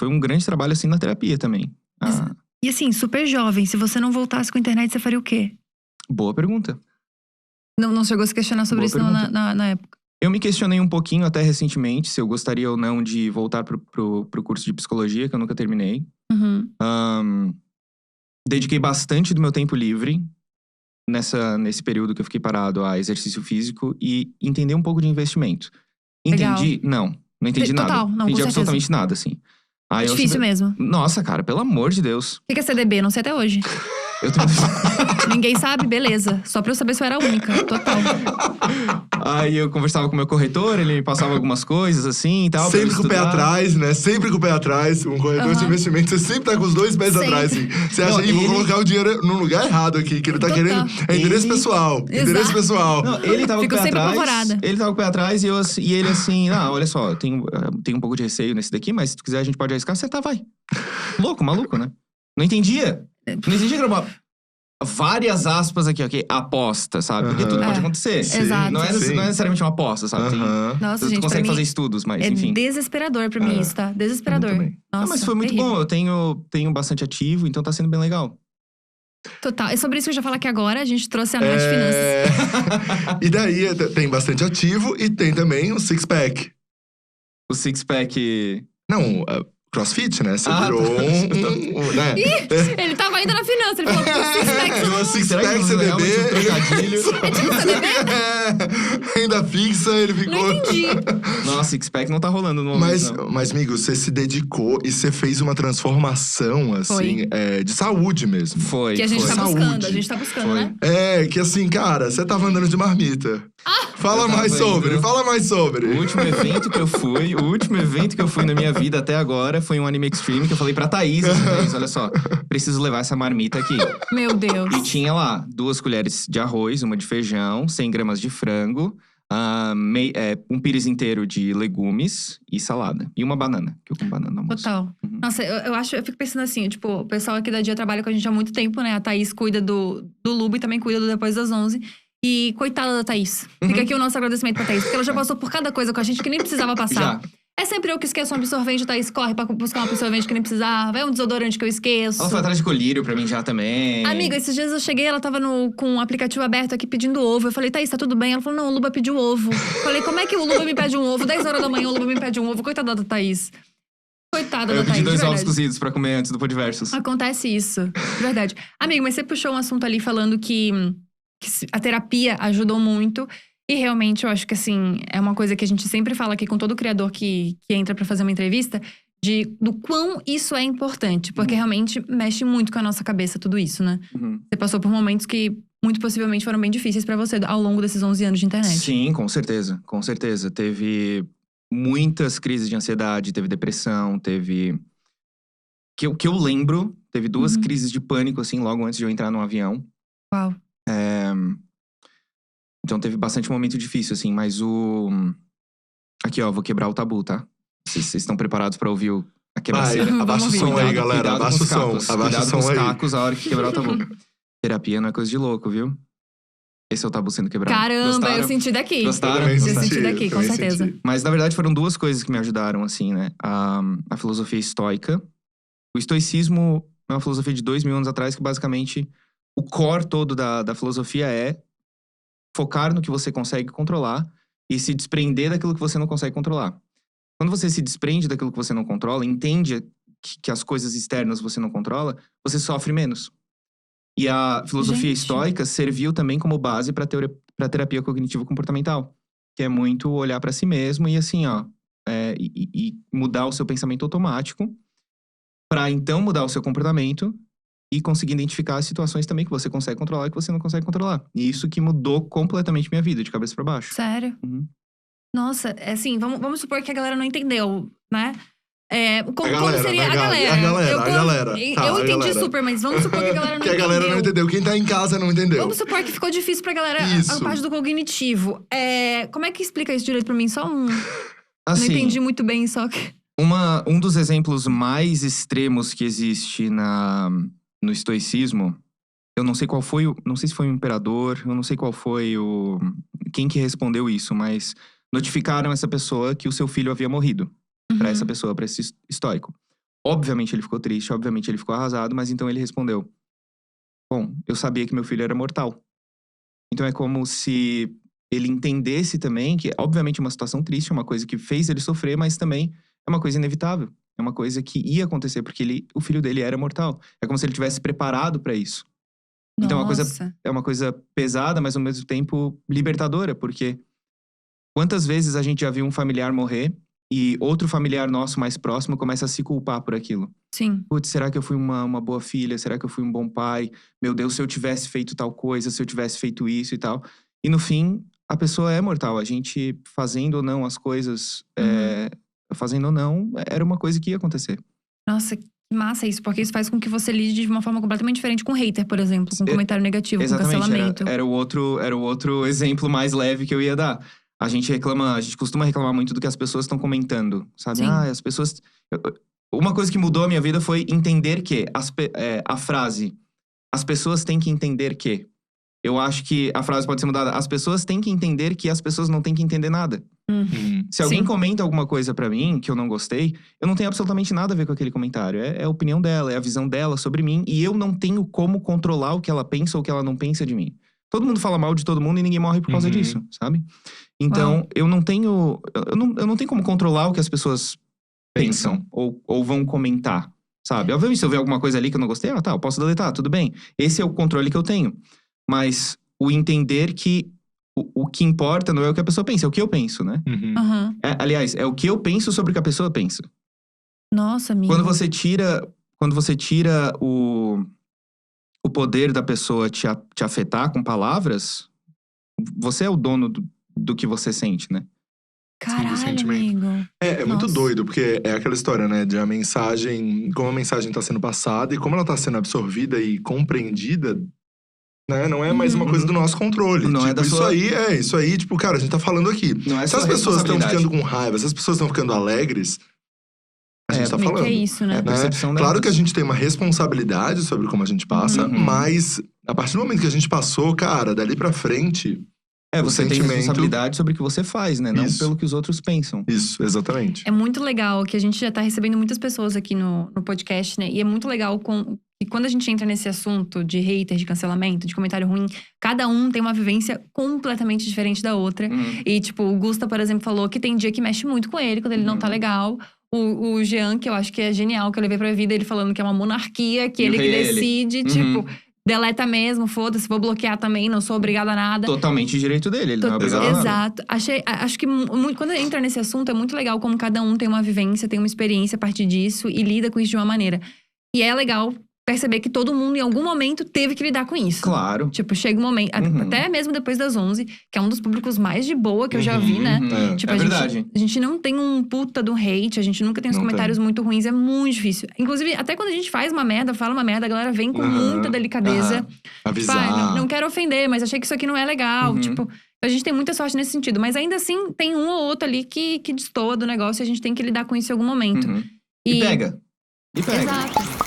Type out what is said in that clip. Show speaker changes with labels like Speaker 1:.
Speaker 1: foi um grande trabalho, assim, na terapia também.
Speaker 2: E assim, super jovem, se você não voltasse com a internet, você faria o quê?
Speaker 1: Boa pergunta.
Speaker 2: Não chegou a se questionar sobre
Speaker 1: Boa
Speaker 2: isso não,
Speaker 1: pergunta.
Speaker 2: na época?
Speaker 1: Eu me questionei um pouquinho até recentemente se eu gostaria ou não de voltar pro curso de psicologia, que eu nunca terminei. Dediquei bastante do meu tempo livre nesse período que eu fiquei parado a exercício físico e entender um pouco de investimento. Entendi?
Speaker 2: Legal.
Speaker 1: Não entendi nada.
Speaker 2: Total, não,
Speaker 1: Entendi
Speaker 2: com
Speaker 1: absolutamente nada, assim. Aí eu
Speaker 2: difícil
Speaker 1: sempre...
Speaker 2: mesmo.
Speaker 1: Nossa, cara, pelo amor de Deus.
Speaker 2: O que é CDB? Não sei até hoje.
Speaker 1: Eu tenho...
Speaker 2: Ninguém sabe? Beleza. Só pra eu saber se eu era a única. Total.
Speaker 1: Aí eu conversava com o meu corretor, ele me passava algumas coisas assim e tal.
Speaker 3: Sempre com o pé atrás, né? Sempre com o pé atrás. Um corretor de investimento, você sempre tá com os dois pés atrás, assim. Você acha, vou colocar o dinheiro no lugar errado aqui, que ele tá querendo. É interesse pessoal. Interesse pessoal.
Speaker 1: Não, ele tava
Speaker 2: Fico
Speaker 1: com o pé
Speaker 2: sempre
Speaker 1: atrás.
Speaker 2: apavorada.
Speaker 1: Ele tava com o pé atrás e ele assim, olha só, tem um pouco de receio nesse daqui, mas se tu quiser a gente pode arriscar, você vai. Louco, maluco, né? Não entendia. Não entendia que era uma... Várias aspas aqui, ok? Aposta, sabe? Porque tudo pode acontecer.
Speaker 2: Exato.
Speaker 1: Não é necessariamente uma aposta, sabe?
Speaker 2: Nossa,
Speaker 1: tu
Speaker 2: gente,
Speaker 1: consegue
Speaker 2: pra
Speaker 1: fazer
Speaker 2: mim
Speaker 1: estudos, mas
Speaker 2: é
Speaker 1: enfim.
Speaker 2: desesperador pra mim isso, tá? Desesperador. Nossa,
Speaker 1: Mas foi muito
Speaker 2: terrível.
Speaker 1: bom. Eu tenho bastante ativo, então tá sendo bem legal.
Speaker 2: Total. É sobre isso que eu já falo aqui agora. A gente trouxe a Nath Finanças.
Speaker 3: E daí tem bastante ativo e tem também o six-pack.
Speaker 1: O six-pack...
Speaker 3: Não, CrossFit, né? Você virou né?
Speaker 2: Ih, ele tava ainda na finança. Ele falou que o
Speaker 3: Six-pack, CDB.
Speaker 2: É tipo CDB?
Speaker 3: Renda fixa, ele ficou...
Speaker 2: Não entendi.
Speaker 1: Nossa, six-pack não tá rolando no momento, não.
Speaker 3: Mas, amigo, você se dedicou e você fez uma transformação, assim, de saúde mesmo.
Speaker 1: Foi.
Speaker 2: Que a gente tá
Speaker 3: Saúde.
Speaker 2: buscando. A gente tá buscando, né?
Speaker 3: Que assim, cara, você tava andando de marmita. Fala mais sobre.
Speaker 1: O último evento que eu fui na minha vida até agora foi um Anime Extreme, que eu falei pra Thaís essa vez, olha só, preciso levar essa marmita aqui.
Speaker 2: Meu Deus.
Speaker 1: E tinha lá 2 colheres de arroz, uma de feijão, 100 gramas de frango, um pires inteiro de legumes e salada. E uma banana, que eu como banana no almoço.
Speaker 2: Total. Nossa, eu fico pensando assim, tipo, o pessoal aqui da Dia trabalha com a gente há muito tempo, né? A Thaís cuida do Lubo e também cuida do Depois das 11. E coitada da Thaís. Fica aqui o nosso agradecimento pra Thaís, porque ela já passou por cada coisa com a gente que nem precisava passar.
Speaker 1: Já.
Speaker 2: É sempre eu que esqueço um absorvente, a Thaís corre pra buscar um absorvente que nem precisava. É um desodorante que eu esqueço.
Speaker 1: Ela foi atrás de colírio pra mim já também.
Speaker 2: Amiga, esses dias eu cheguei, ela tava com o aplicativo aberto aqui pedindo ovo. Eu falei, Thaís, tá tudo bem? Ela falou, não, o Luba pediu ovo. Falei, como é que o Luba me pede um ovo? 10 horas da manhã o Luba me pede um ovo. Coitada da Thaís. Coitada da Thaís,
Speaker 1: Eu pedi 2
Speaker 2: de
Speaker 1: ovos
Speaker 2: verdade.
Speaker 1: cozidos pra comer antes do Podiversos.
Speaker 2: Acontece isso, de verdade. Amigo, mas você puxou um assunto ali falando que a terapia ajudou muito. E realmente, eu acho que assim, é uma coisa que a gente sempre fala aqui com todo criador que entra pra fazer uma entrevista, do quão isso é importante. Porque realmente mexe muito com a nossa cabeça tudo isso, né? Você passou por momentos que muito possivelmente foram bem difíceis pra você ao longo desses 11 anos de internet.
Speaker 1: Sim, com certeza, com certeza. Teve muitas crises de ansiedade, teve depressão, teve... Que eu lembro, teve 2 crises de pânico, assim, logo antes de eu entrar no avião.
Speaker 2: Uau.
Speaker 1: Então teve bastante momento difícil, assim, mas Aqui, ó, vou quebrar o tabu, tá? Vocês estão preparados pra ouvir a quebraceira?
Speaker 3: Abaixa o som aí, galera. Abaixa o som. Abaixa o som aí.
Speaker 1: Cuidado com os cacos a hora que quebrar o tabu. Terapia não é coisa de louco, viu? Esse é o tabu sendo quebrado.
Speaker 2: Caramba,
Speaker 1: Gostaram?
Speaker 2: eu senti daqui.
Speaker 1: Gostaram?
Speaker 2: Eu senti daqui, com certeza.
Speaker 1: Mas, na verdade, foram 2 coisas que me ajudaram, assim, né? A filosofia estoica. O estoicismo é uma filosofia de 2000 anos atrás que, basicamente, o core todo da filosofia é focar no que você consegue controlar e se desprender daquilo que você não consegue controlar. Quando você se desprende daquilo que você não controla, entende que as coisas externas você não controla, você sofre menos. E a filosofia estoica serviu também como base para a terapia cognitivo-comportamental, que é muito olhar para si mesmo e assim, ó, e mudar o seu pensamento automático para então mudar o seu comportamento e conseguir identificar as situações também que você consegue controlar e que você não consegue controlar. E isso que mudou completamente minha vida, de cabeça para baixo.
Speaker 2: Sério? Nossa, assim, vamos supor que a galera não entendeu, né? Como seria a galera? Eu entendi super, mas vamos supor que a galera não entendeu.
Speaker 3: Que a galera não entendeu. Quem tá em casa não entendeu.
Speaker 2: Vamos supor que ficou difícil pra galera a parte do cognitivo. Como é que explica isso direito pra mim? Só
Speaker 1: Assim,
Speaker 2: não entendi muito bem, só que...
Speaker 1: Um dos exemplos mais extremos que existe no estoicismo, eu não sei qual foi, não sei se foi o imperador, eu não sei qual foi quem que respondeu isso, mas notificaram essa pessoa que o seu filho havia morrido. Pra essa pessoa, pra esse estoico. Obviamente ele ficou triste, obviamente ele ficou arrasado, mas então ele respondeu: bom, eu sabia que meu filho era mortal. Então é como se ele entendesse também que, obviamente, é uma situação triste, é uma coisa que fez ele sofrer, mas também é uma coisa inevitável. É uma coisa que ia acontecer, porque o filho dele era mortal. É como se ele tivesse preparado pra isso. Então
Speaker 2: Nossa.
Speaker 1: é uma coisa pesada, mas ao mesmo tempo libertadora, porque quantas vezes a gente já viu um familiar morrer e outro familiar nosso mais próximo começa a se culpar por aquilo.
Speaker 2: Sim.
Speaker 1: Putz, será que eu fui uma boa filha? Será que eu fui um bom pai? Meu Deus, se eu tivesse feito tal coisa, se eu tivesse feito isso e tal. E no fim, a pessoa é mortal. A gente, fazendo ou não as coisas, fazendo ou não, era uma coisa que ia acontecer.
Speaker 2: Nossa, que massa isso, porque isso faz com que você lide de uma forma completamente diferente com hater, por exemplo, com comentário negativo, com cancelamento.
Speaker 1: Era o outro exemplo mais leve que eu ia dar. A gente costuma reclamar muito do que as pessoas estão comentando, sabe?
Speaker 2: Sim.
Speaker 1: As pessoas... Uma coisa que mudou a minha vida foi entender que a frase, as pessoas têm que entender que. Eu acho que a frase pode ser mudada, as pessoas têm que entender que as pessoas não têm que entender nada. Se alguém comenta alguma coisa pra mim que eu não gostei, eu não tenho absolutamente nada a ver com aquele comentário. É a opinião dela, é a visão dela sobre mim. E eu não tenho como controlar o que ela pensa ou o que ela não pensa de mim. Todo mundo fala mal de todo mundo e ninguém morre por causa disso, sabe? Então, eu não tenho como controlar o que as pessoas pensam ou vão comentar, sabe? Obviamente, se eu ver alguma coisa ali que eu não gostei, eu posso deletar, tudo bem. Esse é o controle que eu tenho. Mas o entender que o que importa não é o que a pessoa pensa, é o que eu penso, né? Aliás, é o que eu penso sobre o que a pessoa pensa.
Speaker 2: Nossa, amigo.
Speaker 1: Quando você tira o poder da pessoa te afetar com palavras, você é o dono do que você sente, né?
Speaker 2: Caralho, amigo.
Speaker 3: É muito doido, porque é aquela história, né? De como a mensagem tá sendo passada e como ela tá sendo absorvida e compreendida, né? Não é mais uma coisa do nosso controle.
Speaker 1: Não é da sua...
Speaker 3: Isso aí, tipo, cara, a gente tá falando aqui.
Speaker 1: Não é
Speaker 3: se as pessoas estão ficando com raiva, se as pessoas estão ficando alegres, a gente tá falando.
Speaker 2: É isso, né?
Speaker 1: É a percepção delas.
Speaker 3: Claro que a gente tem uma responsabilidade sobre como a gente passa, mas a partir do momento que a gente passou, cara, dali pra frente...
Speaker 1: você tem responsabilidade sobre o que você faz, né? Não pelo que os outros pensam.
Speaker 3: Isso, exatamente.
Speaker 2: É muito legal que a gente já tá recebendo muitas pessoas aqui no podcast, né? E é muito legal que quando a gente entra nesse assunto de hater, de cancelamento, de comentário ruim, cada um tem uma vivência completamente diferente da outra. E, tipo, o Gusta, por exemplo, falou que tem dia que mexe muito com ele, quando ele não tá legal. O Jean, que eu acho que é genial, que eu levei pra vida, ele falando que é uma monarquia, que ele que decide, tipo… Deleta mesmo, foda-se, vou bloquear também, não sou obrigada a nada.
Speaker 1: Totalmente direito dele, ele não é obrigado a nada.
Speaker 2: Exato. Acho que quando entra nesse assunto, é muito legal como cada um tem uma vivência, tem uma experiência a partir disso e lida com isso de uma maneira. E é legal perceber que todo mundo, em algum momento, teve que lidar com isso.
Speaker 1: Claro.
Speaker 2: Tipo, chega um momento… Até mesmo depois das 11, que é um dos públicos mais de boa que eu já vi, né? Tipo,
Speaker 1: verdade.
Speaker 2: A gente não tem um puta do hate, a gente nunca tem os comentários muito ruins, é muito difícil. Inclusive, até quando a gente faz uma merda, fala uma merda, a galera vem com muita delicadeza.
Speaker 3: Avisar.
Speaker 2: Tipo, não quero ofender, mas achei que isso aqui não é legal. Tipo, a gente tem muita sorte nesse sentido. Mas ainda assim, tem um ou outro ali que destoa do negócio e a gente tem que lidar com isso em algum momento.
Speaker 1: E pega.
Speaker 2: Exato.